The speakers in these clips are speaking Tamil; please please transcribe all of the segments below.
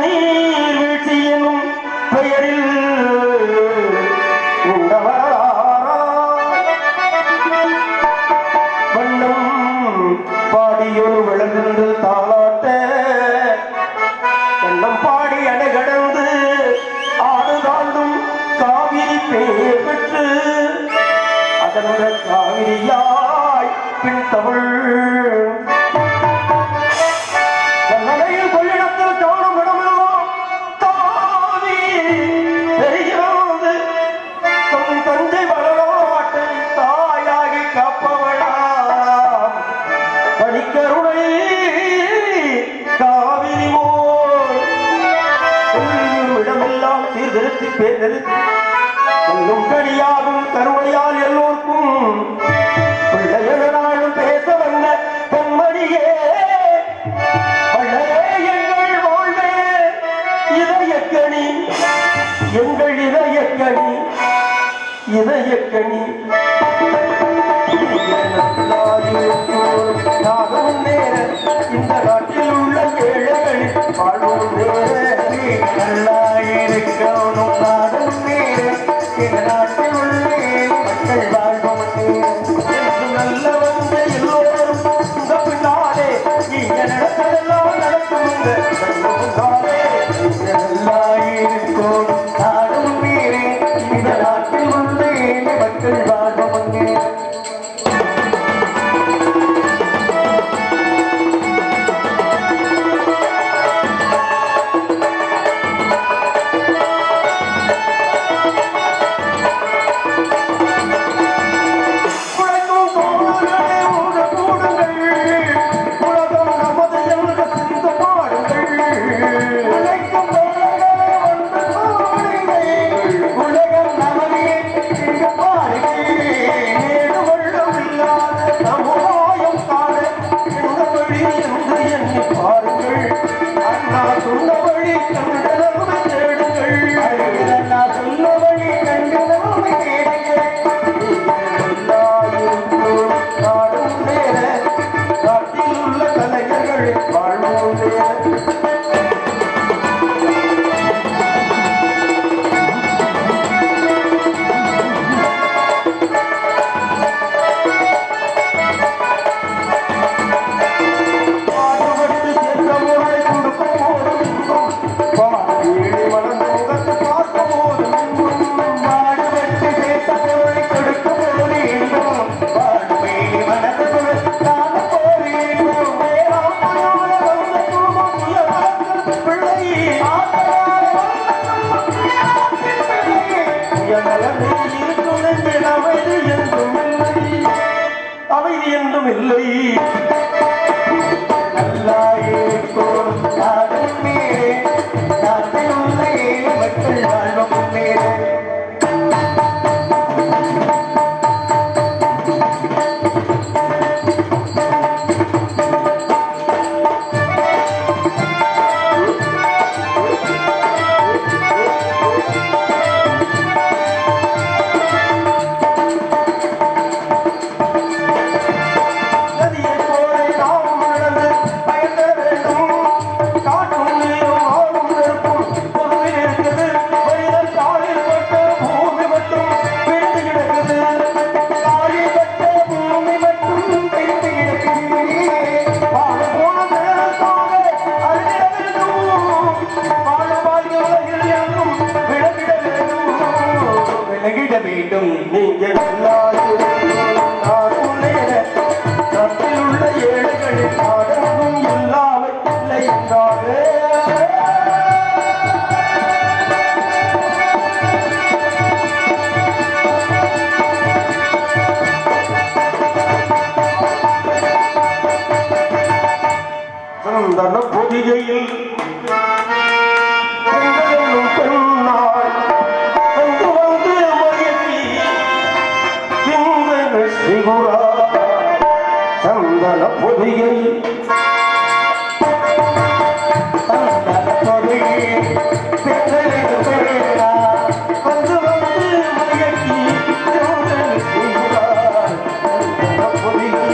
நீர் வீழ்ச்சியினும் பெயரில் வண்ணம் பாடியொரு விளங்குந்து தாளாட்ட வண்ணம் பாடி அணை கடந்து ஆடு தாண்டும் காவிரி பேர் பெற்று அதனுடன் காவிரியாய் பின் தமிழ் எல்லும் கனியாகும் கருணையால் எல்லோருக்கும் பிள்ளையனாலும் பேச வந்த பொன்மணியே எங்கள் வாழ்வே இதயக்கணி எங்கள் இதயக்கணி இதயக்கணி நாகும் நேர இந்த நாட்டில் உள்ள ஏழைகளில் வாழும் நல்லாயிருக்கணும் நாடும் நேரம் இந்த நாட்டில் உள்ள மக்கள் வாழ்வும் நல்ல வந்த எல்லோரும் இந்த பின்னாலே இங்க நடத்ததெல்லாம் நடக்குங்க நல்லாயிருக்கணும் நாடும் நேரம் இந்த நாட்டில் உள்ள மக்கள் வாழ்வும் அமைதி என்றும் இல்லை மக்கள் வாழ்வும் மேலே வேண்டும் நீங்கள் நாட்டில் உள்ள ஏழைகளின் நாடகம் எல்லாவற்றில்லை என்றாரே சந்தன பொதிகையில் சந்தன பொதிகை வந்து வந்து மயக்கி பொதிகை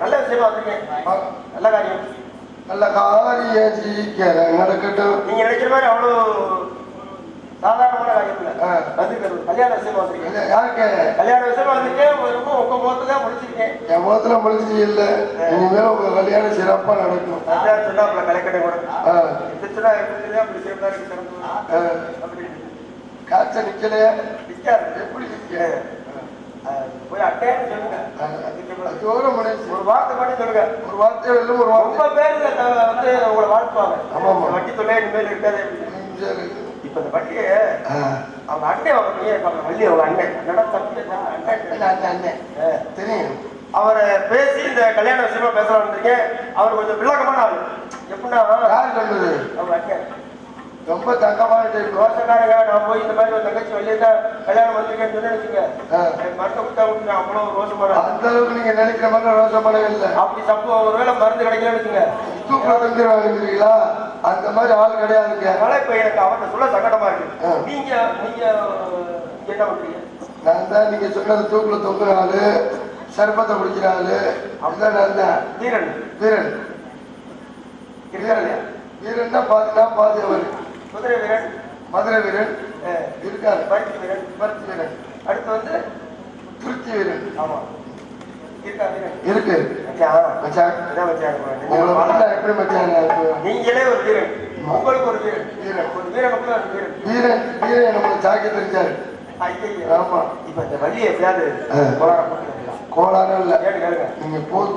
நல்ல விஷயமா நல்ல காரியம் நல்ல காரியம் சீக்கிரம் நடக்கட்டும். நீங்க நினைக்கிற மாதிரி அவ்வளவு சாதாரணமான காரியம் இல்ல. வந்து கல்யாண விஷயமா வந்திருக்கீங்க. யாருக்கு கல்யாண விஷயமா வந்திருக்கேன். ரொம்ப உங்க முகத்துல தான் முடிச்சிருக்கேன். என் முகத்துல முடிச்சு இல்ல. இனிமேல் உங்க கல்யாணம் சிறப்பா நடக்கும். அதான் சொன்னா கலெக்டர் கூட சொன்னா அப்படி சிறப்பா இருக்கு. அப்படி காய்ச்ச நிக்கலையா நிக்காது. எப்படி நிக்க போய் அட்டையான்னு சொல்லுங்க. ஒரு வார்த்தை மட்டும் சொல்லுங்க. ஒரு வார்த்தை ஒரு ரொம்ப பேர் வந்து உங்களை வாழ்த்துவாங்க. ஆமா வட்டி தொல்லை இனிமேல் இருக்காது. இப்ப இந்த வட்டியை அவங்க அண்ணன் அவங்க வள்ளி அவங்க அண்ணன் அண்ணன் தெரியும். அவரை பேசி இந்த கல்யாண விஷயமா பேச வந்திருக்கேன். அவர் கொஞ்சம் விளக்கமான ஆளு. எப்படின்னா யாரு சொல்றது அவங்க அண்ணன் ரொம்ப தங்கமான ரோசக்காரங்க. நான் போய் இந்த மாதிரி ஒரு தங்கச்சி வெளியிட்டா கல்யாணம் வந்திருக்கேன்னு சொல்லி வச்சுங்க மருந்த குத்தா விட்டு அவ்வளவு ரோசமான அந்த அளவுக்கு நீங்க நினைக்கிற மாதிரி ரோசமான இல்லை. அப்படி தப்பு ஒருவேளை மருந்து கிடைக்கலன்னு வச்சுங்க தூக்கில தந்துருவாங்களா அந்த மாதிரி ஆள் கிடையாதுங்க. அதனால இப்ப எனக்கு அவர்கிட்ட சொல்ல சங்கடமா இருக்கு. நீங்க நீங்க என்ன பண்றீங்க? நான் தான் நீங்க சொன்னது தூக்குல தொங்குற ஆளு சர்பத்தை குடிக்கிற ஆளு அப்படிதான் நான் தான் வீரன் வீரன் வீரன் வீரன் தான் பாதி நான் பாதி அவரு மதுரை வீரன் மதுரை வீரன் இருக்காரு. பருத்தி வீரன் பருத்தி வீரன். அடுத்து வந்து திருச்சி வீரன். ஆமா இருக்கா வீரன் இருக்கு. எப்படி மச்சான் நீங்களே ஒரு வீரன் உங்களுக்கு ஒரு வீரன் வீரன் ஒரு வீரனுக்குள்ள வீரன் வீரன் வீரன் நமக்கு சாக்கி தெரிஞ்சாரு. ஆமா இப்ப இந்த வழி எப்படியாவது கோளாரம் இல்ல நீங்க போது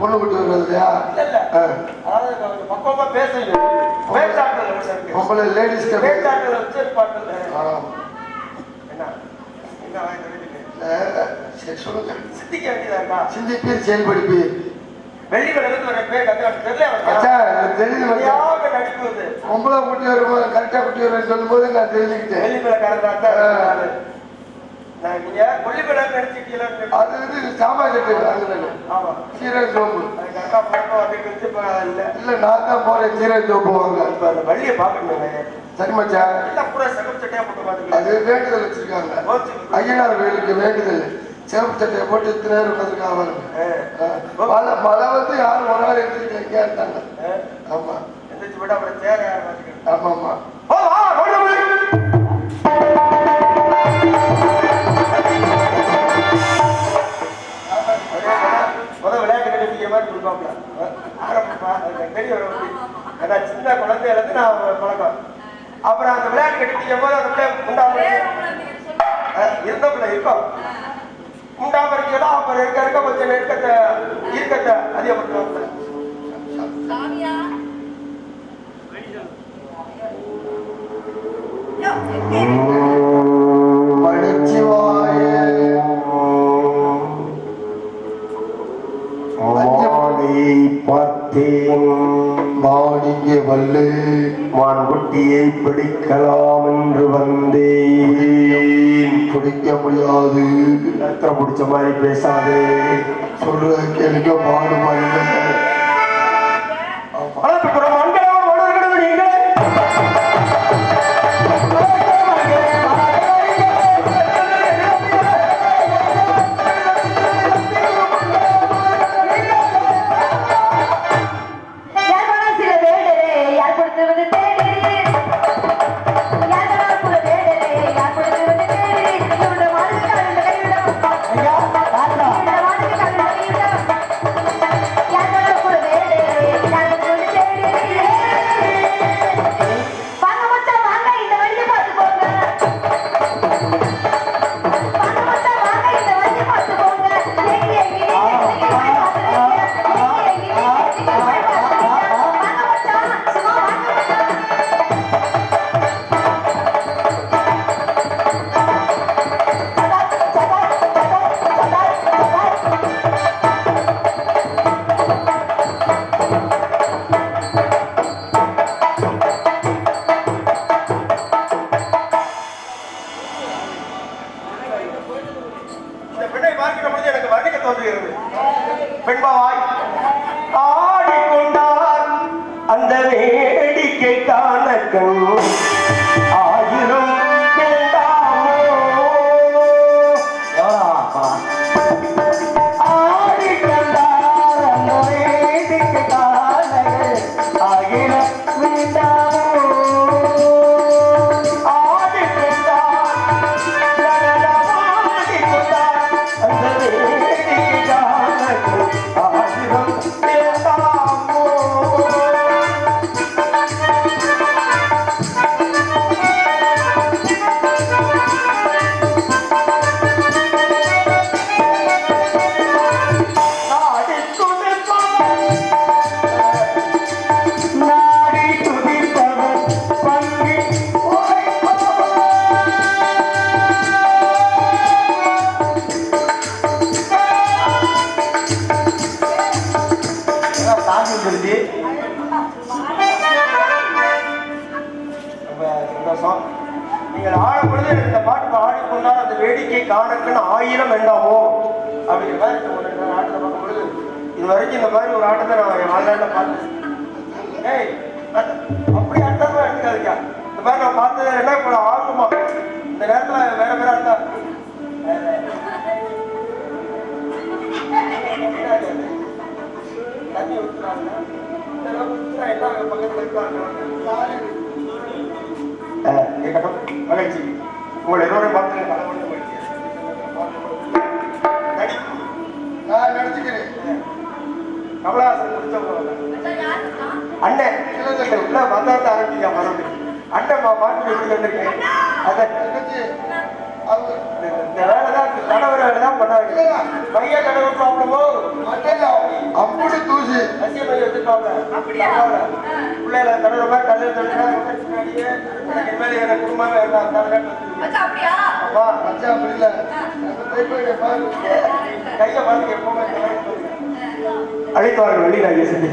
பொண்ணு குட்டி வருவது இல்லையா? பக்குவமா பேசுங்க. உங்களை லேடிஸ் சிந்திப்பீர் செயல்படுப்பீர். பொம்பளை குட்டி வரும்போது கரெக்டா குட்டி வரும்னு சொல்லும் போது நான் தெரிஞ்சுக்கிட்டேன். அது இது சாம்பார் சட்டு சீரக சோப்பு இல்ல நான் தான் போறேன். சீரக சோப்பு வாங்க வள்ளியை பாக்கணும். சரி மச்சா அது வேண்டுதல் வச்சிருக்காங்க. ஐயனார் கோயிலுக்கு வேண்டுதல் சிவப்பு சட்டையை போட்டு இத்தனை நேரம் உட்காந்துருக்காங்க. மழை மழை வந்து யாரும் ஒரு நாள் எடுத்துட்டு எங்கேயா இருந்தாங்க. ஆமா எந்திரிச்சு போட்டா அப்புறம் சேர ஆமா ஆமா தான் அப்புறம் இருக்க கொஞ்சம் நெருக்கத்தை இருக்கத்தை அதிகப்படுத்துவாங்க. மாடிங்கே வல்லு மான்குட்டியை பிடிக்கலாம் என்று வந்தேன். பிடிக்க முடியாது. எத்தனை பிடிச்ச மாதிரி பேசாதே. சொல்ற கேளுங்க. மாடு மாடுங்க பெண்பாவாய் ஆடிக்கொண்டார் அந்த வேடிக்கை காண கண் ஆயிரம் ஆடிக்கொண்டார் அந்த வேடிக்கை காண ஆயிரம் வேண்டாமோ நீங்கள் ஆடப்பொழுது இந்த பாட்டு ஆடிக்கொண்டால் அந்த வேடிக்கை காணக்குன்னு ஆயிரம் வேண்டாமோ அப்படிங்கிற மாதிரி ஆட்டத்தை பார்க்கும் பொழுது இது வரைக்கும் இந்த மாதிரி ஒரு ஆட்டத்தை நான் என் வாழ்நாளில் பார்த்தேன். ஏய் அப்படி அர்த்தமா எடுத்துக்காதுக்கா. இந்த மாதிரி நான் பார்த்தது என்ன இப்போ ஆகுமா இந்த நேரத்தில் வேற வேற அர்த்தம் தண்ணி ஊற்றுறாங்க என்ன பக்கத்தில் இருக்காங்க மகிழ்ச்சி. உங்களை எல்லோரும் பார்த்து நான் நடிச்சுக்கிறேன். கமலஹாசன் அண்ணன் உள்ள வந்தாட்ட ஆரம்பிச்சா மறுபடியும் அண்ணன் பாட்டு எப்படி வந்திருக்கேன். அதை இந்த வேலைதான் கடவுள் வேலைதான் பண்ணாங்க. மைய கடவுள் ப்ராப்ளமோ அப்படி தூசி ரசிய மைய வச்சுருப்பாங்க. பிள்ளைல கடவுள் மாதிரி கல்யாணம் முன்னாடியே மேலே எனக்கு குடும்பமே இருந்தாங்க. அப்படி இல்லை கையை பார்த்து எப்பவுமே அழைத்தவார்கள் வெளியிலாகிய செஞ்சு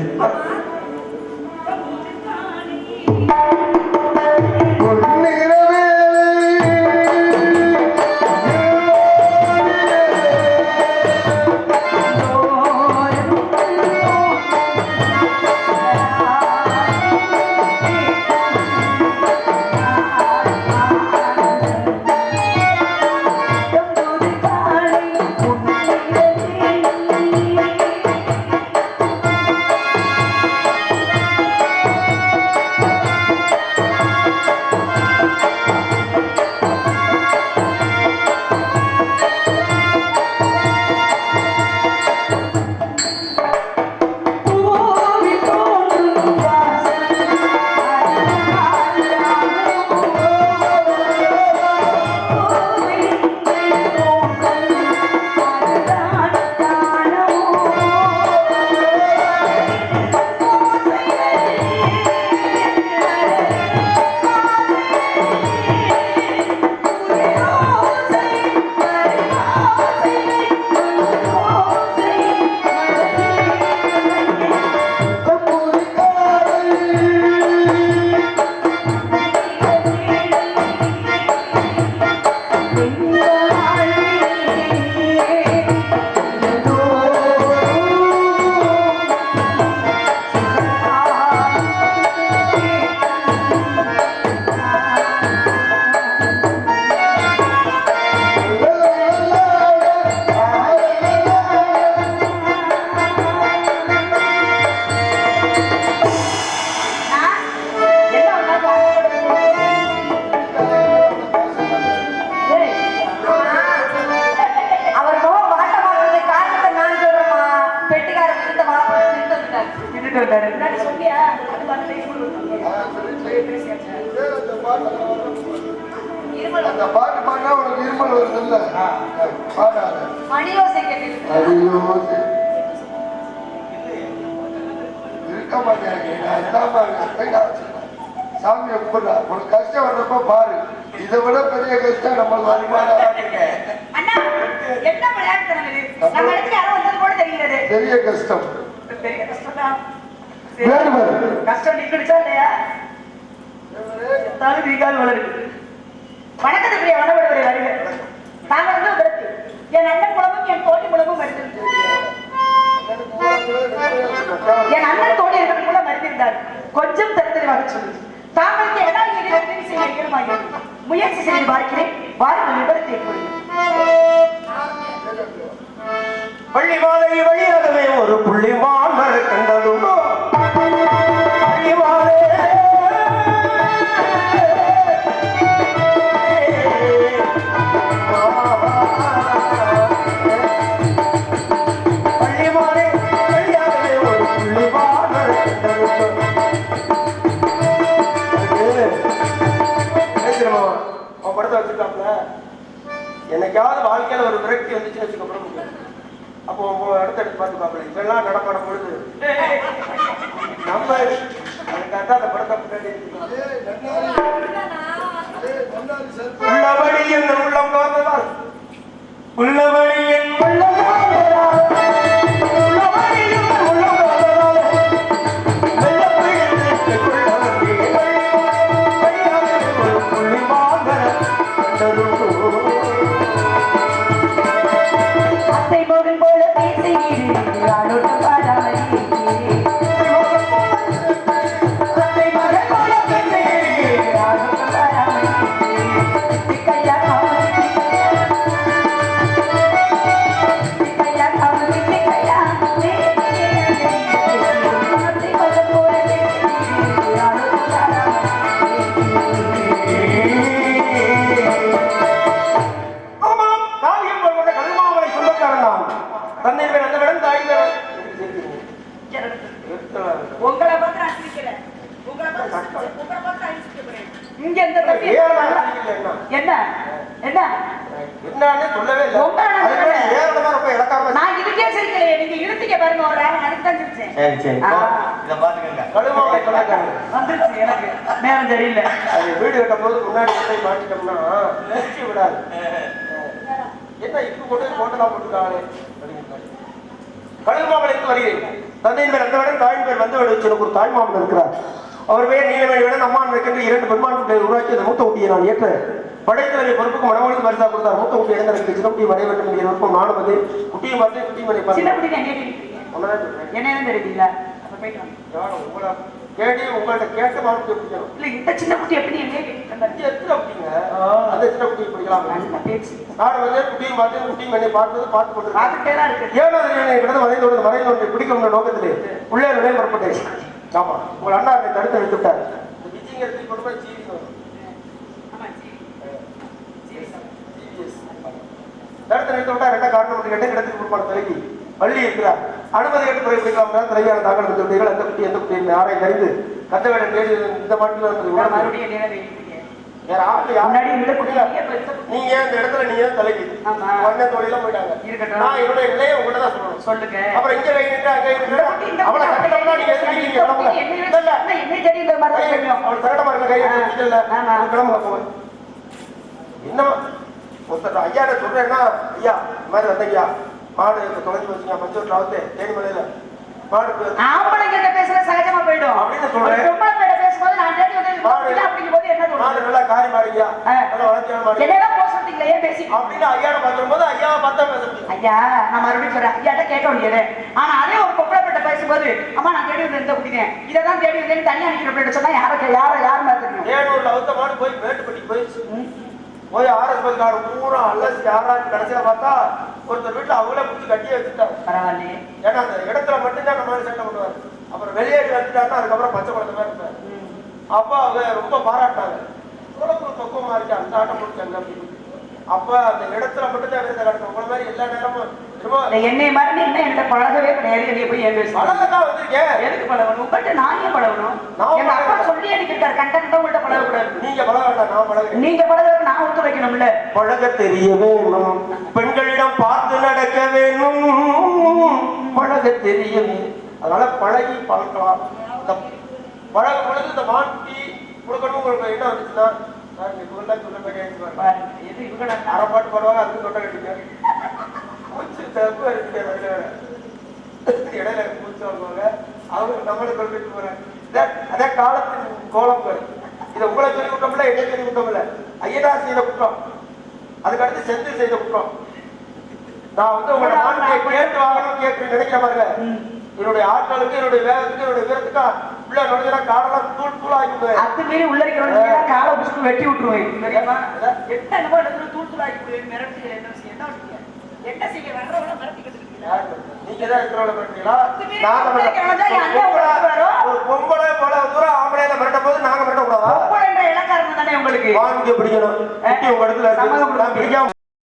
எடுத்துட்டு வந்தாரு. முன்னாடி சொன்னியா? அது வந்து அந்த பாட்டு பாடினா உனக்கு இருமல் வருது இல்ல? பாடாத. மணியோசை கேட்டு இருக்க மாட்டேன். சாமியை கும்பிடுறா. உனக்கு கஷ்டம் வர்றப்ப பாரு. இதை விட பெரிய கஷ்டம் நம்ம அண்ணா என்ன விளையாட்டு நம்ம இடத்துல யாரோ வந்தது கூட தெரிகிறது. பெரிய கஷ்டம். பெரிய கஷ்டம் தான். கஷ்டம் நீ கிடைச்சா இல்லையா? எத்தாலும் நீக்கால் வளருக்கு. வணக்கத்துக்குரிய வனவடுவரை வருக. நாங்கள் வந்து விருத்தி என் அண்ணன் குழம்பும் என் தோழி குழம்பும் மறுத்திருக்கு. என் அண்ணன் தோழி கூட மறுத்திருந்தார். கொஞ்சம் தரத்தெளிவாக சொல்லு. தாங்களுக்கு ஏதாவது உதவி செய்ய ஈடுமாகிறது. முயற்சி செய்து பார்க்கிறேன். வாருங்கள் விவரத்தை பள்ளி மாலை வழியாகவே ஒரு புள்ளிமான் கண்டதும் பள்ளி மாலை என்னைக்காவது வாழ்க்கையில ஒரு விரக்தி வந்துச்சுன்னு வச்சுக்கோங்க. அப்போ அடுத்தடுத்து பார்த்து பார்க்கல. இதெல்லாம் நடமாடும் பொழுது நம்ம அதுக்காக அந்த படத்தை பின்னாடி உள்ளபடி என் உள்ளம் காந்ததால் உள்ளபடி என் உள்ளம் காந்ததால் உள்ளபடி என் உள்ளம் காந்ததால் அத்தை மகன் போல பேசுகிறேன். உங்களை பார்த்து நான் சிரிக்கிறேன். உங்களை பார்த்து அழிச்சிக்கிறேன். இங்க இந்த தம்பி என்ன என்ன என்னன்னு சொல்லவே இல்லை. நான் இதுக்கே சிரிக்கலையே. நீங்க இழுத்துக்க பாருங்க. ஒரு அதுக்கு தான் சிரிச்சேன். சரி சரி இதை பாத்துக்கங்க. கழுமாவை சொல்லாங்க வந்துருச்சு. எனக்கு நேரம் தெரியல. அது வீடு கட்டும் போது முன்னாடி கொண்டு மாட்டிட்டோம்னா நிறுத்தி விடாது. என்ன இப்ப கொண்டு போட்டெல்லாம் போட்டுருக்காங்களே. கழுமாவளைக்கு வருகிறேன். தந்தையின் பேர் அந்தவுடன் தாயின் பேர் வந்தவடு ஒரு தாய்மாமன் இருக்கிறார். அவர் பேர் நீலமணியுடன் அம்மான் இருக்கின்ற 2 பெண்மான்களை உருவாக்கி அந்த மூத்த ஊட்டியை நான் ஏற்ற படைத்தலைமை பொறுப்புக்கு மனவழுக்கு பரிசா கொடுத்தார். மூத்த ஊட்டி இழந்தருக்கு சின்ன குட்டியை வரைய வேண்டும் என்கிற விருப்பம் நானும் வந்து குட்டியை பார்த்து குட்டியை மணி என்ன தெரியுங்களா? உங்களை கேடி உங்கள்ட்ட கேட்டு மாட்டு பிடிக்கணும். இல்ல இந்த சின்ன குட்டி எப்படி எத்தனை குட்டிங்க? அந்த சின்ன குட்டியை பிடிக்கலாம். நானும் வந்து குட்டியை பார்த்து குட்டியை மணி பார்த்து கொண்டு ஏழாவது மறைந்தோடு மறைந்து ஒன்றை பிடிக்கும் நோக்கத்திலே உள்ளே நுழைய புறப்பட்டேன். ஆமா உங்கள் அண்ணா என்னை தடுத்து வைத்து விட்டார். தடுத்து நிறுத்த விட்டா ரெண்டா காரணம் கேட்டு இடத்துக்கு பொறுப்பான தலைவி பள்ளி இருக்கிறார். அனுமதி கேட்டு துறை பிடிக்கலாம் தலைவியான தாக்கல் எடுத்து விட்டீர்கள். அந்த குட்டி எந்த குட்டி யாரை தெரிந்து கத்த வேடம் தேடி இந்த மாட்டில் நீங்க இந்த இடத்துல நீங்க தான் தலைவி அண்ணன் தொழிலாம் போயிட்டாங்க. இருக்கட்டும் நான் என்னோட இல்லையே உங்கள்கிட்ட தான் சொல்லணும். சொல்லுங்க. அப்புறம் இங்க வைக்கிட்டு அங்க இருக்கு அவளை கட்டணம்னா நீங்க எதிர்க்கீங்க. அவள் சரட்டமா இருக்க கை இல்ல கிளம்புல போவேன். என்னமா ஒருத்தர் ஐயா சொல்றேன்னா ஐயா இந்த மாதிரி வந்தீங்க மாடு தொலைஞ்சு வச்சுங்க பஞ்சோட்டில் வந்து தேனிமலையில மாடு ஆம்பளைங்கிட்ட பேசுற சகஜமா போயிடும் அப்படின்னு சொல்றேன். பேசும்போது நான் அப்படிங்கும்போது என்ன மாடு நல்லா காரி மாடுங்க நல்லா வளர்த்தியான மாடு என்னெல்லாம் போக சொல்றீங்களே பேசி அப்படின்னு ஐயாவை பார்க்கும்போது ஐயாவை பார்த்தா பேச முடியும். ஐயா நான் மறுபடியும் சொல்றேன். ஐயாட்ட கேட்க முடியாது. ஆனா அதே ஒரு பொம்பளைப்பட்ட பேசும்போது அம்மா நான் தேடி வந்து எந்த குட்டினேன் இதைதான் தேடி வந்து தனியா நினைக்கிறேன் சொன்னா யாரும் தெரியும். ஏனூர்ல அவுத்த மாடு போய் மேட்டுப்பட்டி போயிடுச்சு. போய் ஆர்எஸ் கார்டு பூரா அலசி யாராவது கடைசியில பார்த்தா ஒருத்தர் வீட்டுல அவங்களே பிடிச்சி கட்டியே வச்சுட்டாங்க. பரவாயில்லையே. ஏன்னா அந்த இடத்துல மட்டும்தான் நம்ம சட்டை பண்ணுவாரு. அப்புறம் வெளியேறி வந்துட்டாருன்னா அதுக்கப்புறம் பச்சை குழந்தை மாதிரி இருப்பாரு. அப்ப அவங்க ரொம்ப பாராட்டாங்க. உடம்பு பக்குவமா இருக்கு அந்த ஆட்டம் முடிச்சாங்க அப்படின்னு. அப்ப அந்த இடத்துல மட்டும்தான் விருதை காட்டணும். உங்களை மாதிரி எல்லா நேரமும் என்னை மாதிரி என்ன என்கிட்ட பழகவே கிடையாது. என்னைய போய் ஏன் பேசுறீங்க? பழகத்தான் வந்திருக்கேன். எதுக்கு பழகணும்? உங்கள்கிட்ட நான் ஏன் பழகணும்? எங்க அப்பா சொல்லி அனுப்பிட்டார், கண்டக்டா உங்கள்கிட்ட பழகக்கூடாது. நீங்க பழக வேண்டாம், நான் பழகுறேன். நீங்க பழக நான் ஒத்துழைக்கணும்ல. பழக தெரிய வேணும், பெண்களிடம் பார்த்து நடக்க வேணும், பழக தெரிய வேணும். அதனால பழகி பழக்கலாம். இந்த பழகும் பொழுது இந்த மாட்டி கொடுக்கணும் உங்களுக்கு என்ன வந்துச்சுன்னா அரைப்பாட்டு போடுவாங்க, அதுக்கு தொட்ட கட்டிக்க மூச்சு தப்பு அடிக்க இடையில மூச்சு வாங்குவாங்க. அவங்க நம்மளை கொண்டுட்டு போறாங்க. அதே காலத்தின் கோலம் பாரு. இதை உங்களை சொல்லி விட்டோம்ல, என்ன சொல்லி விட்டோம்ல, ஐயனார் செய்த குற்றம், அதுக்கடுத்து செந்தில் செய்த குற்றம். நான் வந்து உங்களோட மாட்டியை கேட்டு வாங்கணும் கேட்டு நினைக்கிற பாருங்க. என்னுடைய ஆட்களுக்கு, என்னுடைய வேகத்துக்கு, என்னுடைய வீரத்துக்கு உள்ள நுழைஞ்சா காலெல்லாம் தூள் தூளாகி அத்துமீறி உள்ள இருக்கிறவங்க காலை பிடிச்சி வெட்டி விட்டுருவேன். தெரியுமா? என்னமோ இடத்துல தூள் தூளாகி மிரட்டு என்ன செய்ய என்ன செய்ய வர்றவங்க மிரட்டிக்கிட்டு இருக்கீங்களா? நீங்க தான் இருக்கிறவங்க மிரட்டுறீங்களா? ஒரு பொம்பளை போல தூரம் ஆம்பளையில மிரட்ட போது நாங்க மிரட்ட கூடாதா? பொம்பளை என்ற இலக்காரம் தானே உங்களுக்கு. வாங்கி பிடிக்கணும். உங்க இடத்துல பிடிக்காம